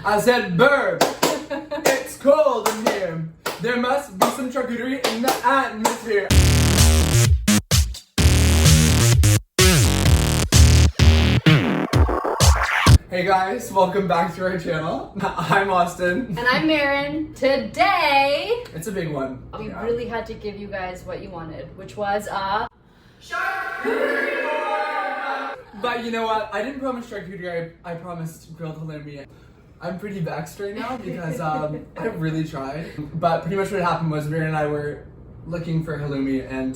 I said, burp. It's cold in here. There must be some charcuterie in the atmosphere. Hey guys, welcome back to our channel. I'm Austin. And I'm Marin. Today, It's a big one. we really had to give you guys what you wanted, which was a charcuterie board. But you know what? I didn't promise charcuterie, I promised grilled halloumi. I'm pretty vexed right now because I really tried. But pretty much what happened was Marin and I were looking for halloumi and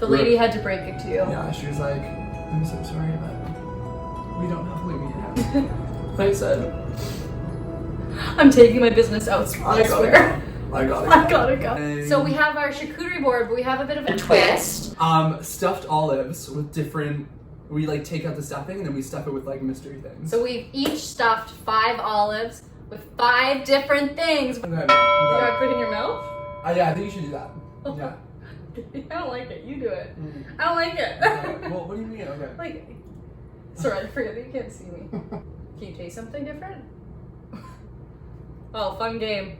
The lady had to break it to you. yeah, she was like, I'm so sorry, but we don't have halloumi yet. I said, I'm taking my business elsewhere. I gotta go. So we have our charcuterie board, but we have a bit of a twist. Stuffed olives with different. We like take out the stuffing and then we stuff it with like mystery things. So we've each stuffed 5 olives with 5 different things. Okay. Do you want to put it in your mouth? Yeah, I think you should do that. Yeah. I don't like it. You do it. Mm. I don't like it. Okay. Well, what do you mean? Okay. Like, sorry, I forget that you can't see me. Can you taste something different? Oh, fun game.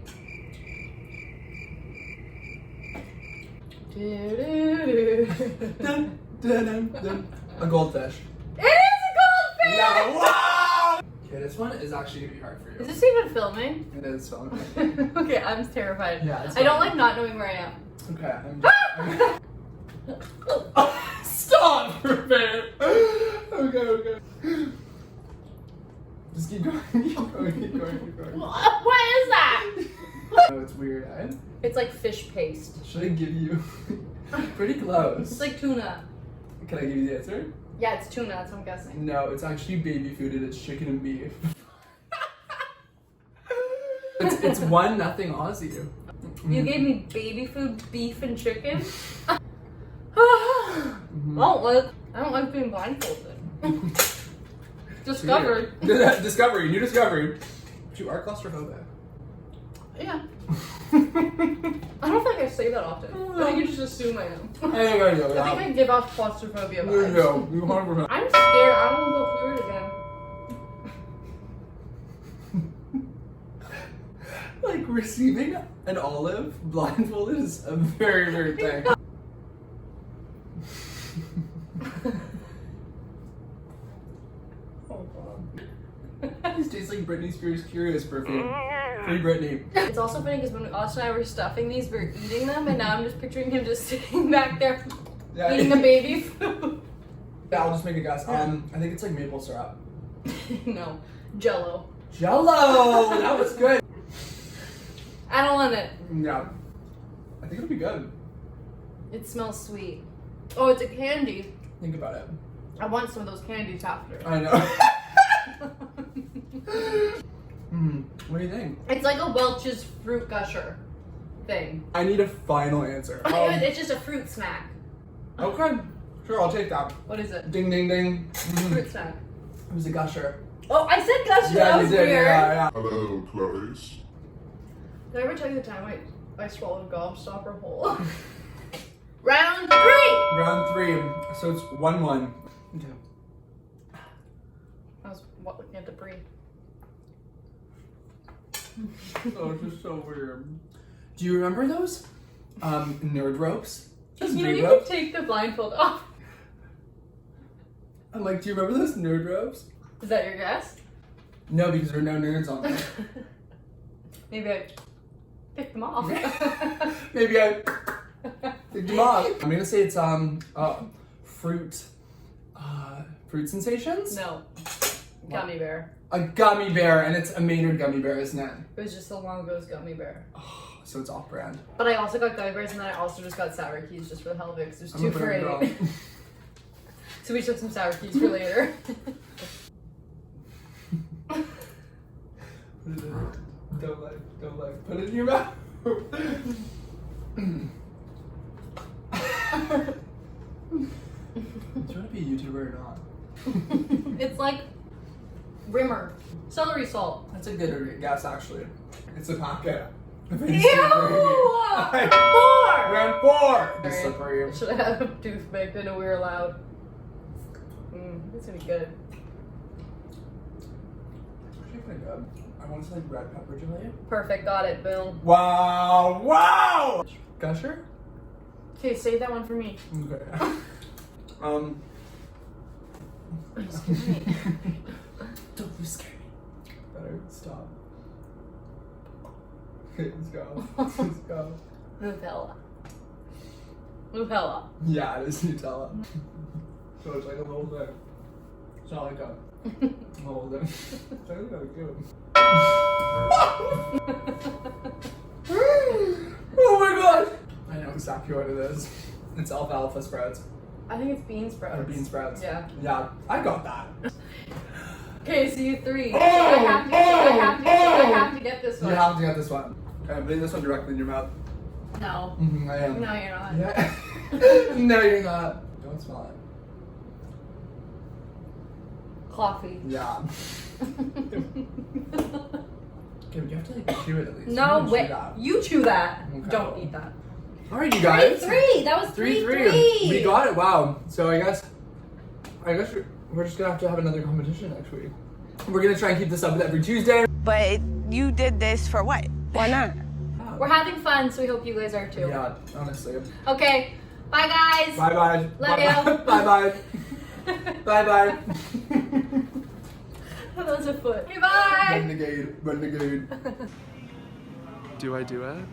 Dun, dun, dun, dun. A goldfish. It is a goldfish! Yeah. Wow! Okay, this one is actually gonna be hard for you. Is this even filming? It is filming. Okay, I'm terrified. Yeah, it's I don't fine. like not knowing where I am. Okay, I'm stop for a minute. Okay. Just keep going, keep going. What is that? Oh, it's weird, eh? It's like fish paste. Should I give you? Pretty close. It's like tuna. Can I give you the answer? Yeah, it's tuna, that's what I'm guessing. No, it's actually baby food and it's chicken and beef. It's 1-0 Aussie. You gave me baby food, beef, and chicken? I don't like being blindfolded. Discovered. Discovery, new discovery. But you are claustrophobic. Yeah. I don't think I say that often. I think you just assume I am. I think I know, I think I give off claustrophobia vibes. There you go. You 100%. I'm scared. I don't want to go through it again. Like receiving an olive blindfolded is a very weird thing. Oh god. This tastes like Britney Spears' Curious perfume. Free Britney. It's also funny because when Austin and I were stuffing these, we were eating them, and now I'm just picturing him just sitting back there eating the baby food. Yeah, I'll just make a guess. I think it's like maple syrup. No, JELL-O. JELL-O! That was good. I don't want it. Yeah. I think it'll be good. It smells sweet. Oh, it's a candy. Think about it. I want some of those candies after. I know. What do you think? It's like a Welch's fruit gusher thing. I need a final answer. It's just a fruit snack. Okay. Sure, I'll take that. What is it? Ding, ding, ding. Fruit snack. It was a Gusher. Oh, I said gusher. Yeah, that you was did. weird. Yeah. Hello, Clarice. Did I ever tell you the time I swallowed a gobstopper whole? Round 3! Round 3. So it's 1-1. Okay. I was looking at the brie. Oh, it's just so weird. Do you remember those? Nerd ropes? You know, Nerd you ropes? can take the blindfold off. I'm like, do you remember those nerd ropes? Is that your guess? No, because there are no nerds on them. Maybe I picked them off. Maybe I picked them off. I'm gonna say it's fruit sensations? No. Gummy bear. A gummy bear, and it's a Maynard gummy bear, isn't it? It was just a Longo's gummy bear. Oh, so it's off brand. But I also got gummy bears, and then I also just got sour keys just for the hell of it, because there's I'm 2 a for brand girl. $8. So we took some sour keys for later. Don't like. Put it in your mouth. Do you want to be a YouTuber or not? It's like Rimmer. Celery salt. That's a good guess, actually. It's a packet. Ew! 4! Round 4! It's slippery. Should I have a toothpick? I know we were allowed. This is gonna be good. kind of good. I want to say red pepper jelly. Perfect, got it, boom. Wow! Wow! Gusher? Okay, save that one for me. Okay. Don't scare me. Don't you scare me. Better stop. Okay, let's go. Let's go. Nutella. Nutella. Yeah, it is Nutella. So it's like a little thing. It's not like a little thing. It's actually kind of cute. Oh my god! I know exactly what it is. It's alfalfa sprouts. I think it's bean sprouts. Or bean sprouts. Yeah. Yeah, I got that. Okay, so you three. Oh, I have to get this one. You have to get this one. Okay, I'm putting this one directly in your mouth. No. Mm-hmm, I am. No, you're not. Yeah. No, you're not. Don't smell it. Coffee. Yeah. Okay, but you have to like chew it at least. No, wait. You chew that. Okay. Don't eat that. Alright, you guys. 3-3. That was 3-3. We got it. Wow. So I guess we're just gonna have another competition next week. We're gonna try and keep this up every Tuesday. But you did this for what? Why not? We're having fun, so we hope you guys are too. Yeah, honestly. Okay. Bye, guys. Bye bye. Love you. Bye bye. Bye bye. That was a foot. Okay, bye. Renegade. Do I do it?